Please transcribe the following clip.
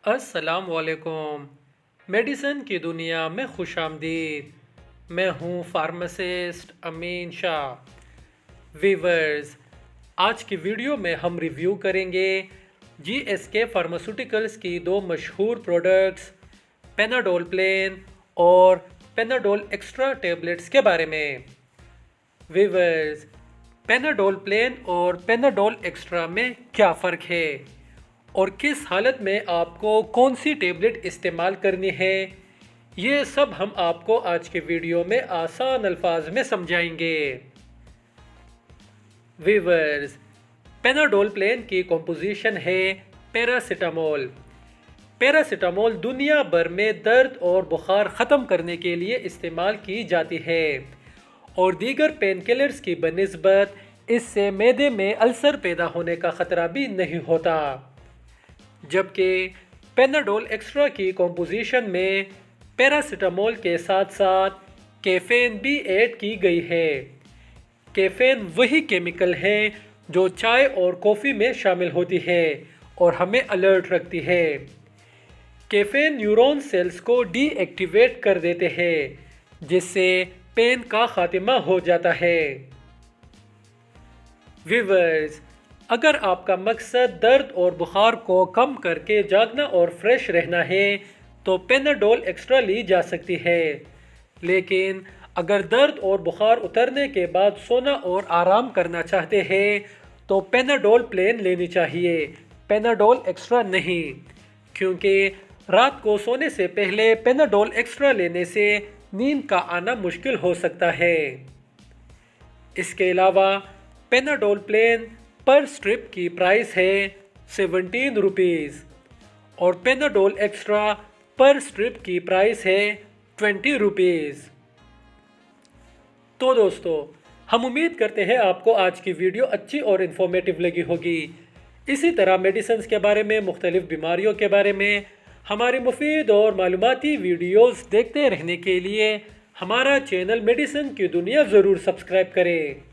अस्सलाम वालेकुम। मेडिसिन की दुनिया में खुशामदीद। मैं हूँ फार्मासिस्ट अमीन शाह। वीवर्स, आज की वीडियो में हम रिव्यू करेंगे जीएसके फार्मास्यूटिकल्स की दो मशहूर प्रोडक्ट्स पेनाडोल प्लेन और पेनाडोल एक्स्ट्रा टेबलेट्स के बारे में। वीवर्स, पेनाडोल प्लेन और पेनाडोल एक्स्ट्रा में क्या फ़र्क है और किस हालत में आपको कौन सी टेबलेट इस्तेमाल करनी है, ये सब हम आपको आज के वीडियो में आसान अल्फाज में समझाएंगे। वीवर्स, पेनाडोल प्लेन की कॉम्पोजिशन है पैरासीटामोल। पैरासीटामोल दुनिया भर में दर्द और बुखार ख़त्म करने के लिए इस्तेमाल की जाती है और दीगर पेन किलर्स की बनिस्बत इससे मैदे में अल्सर पैदा होने का ख़तरा भी नहीं होता। जबकि पेनाडोल एक्स्ट्रा की कॉम्पोजिशन में पैरासीटामोल के साथ साथ कैफीन भी ऐड की गई है। कैफीन वही केमिकल है जो चाय और कॉफ़ी में शामिल होती है और हमें अलर्ट रखती है। कैफीन न्यूरॉन सेल्स को डीएक्टिवेट कर देते हैं जिससे पेन का खात्मा हो जाता है। वीवर्स, अगर आपका मकसद दर्द और बुखार को कम करके जागना और फ्रेश रहना है तो पेनाडोल एक्स्ट्रा ली जा सकती है, लेकिन अगर दर्द और बुखार उतरने के बाद सोना और आराम करना चाहते हैं तो पेनाडोल प्लेन लेनी चाहिए, पेनाडोल एक्स्ट्रा नहीं, क्योंकि रात को सोने से पहले पेनाडोल एक्स्ट्रा लेने से नींद का आना मुश्किल हो सकता है। इसके अलावा पेनाडोल प्लेन पर स्ट्रिप की प्राइस है 17 रुपीज़ और पेनाडोल एक्स्ट्रा पर स्ट्रिप की प्राइस है 20 रुपीज़। तो दोस्तों, हम उम्मीद करते हैं आपको आज की वीडियो अच्छी और इन्फॉर्मेटिव लगी होगी। इसी तरह मेडिसिन्स के बारे में, मुख्तलिफ बीमारियों के बारे में हमारी मुफीद और मालूमाती वीडियोस देखते रहने के लिए हमारा चैनल मेडिसिन की दुनिया ज़रूर सब्सक्राइब करें।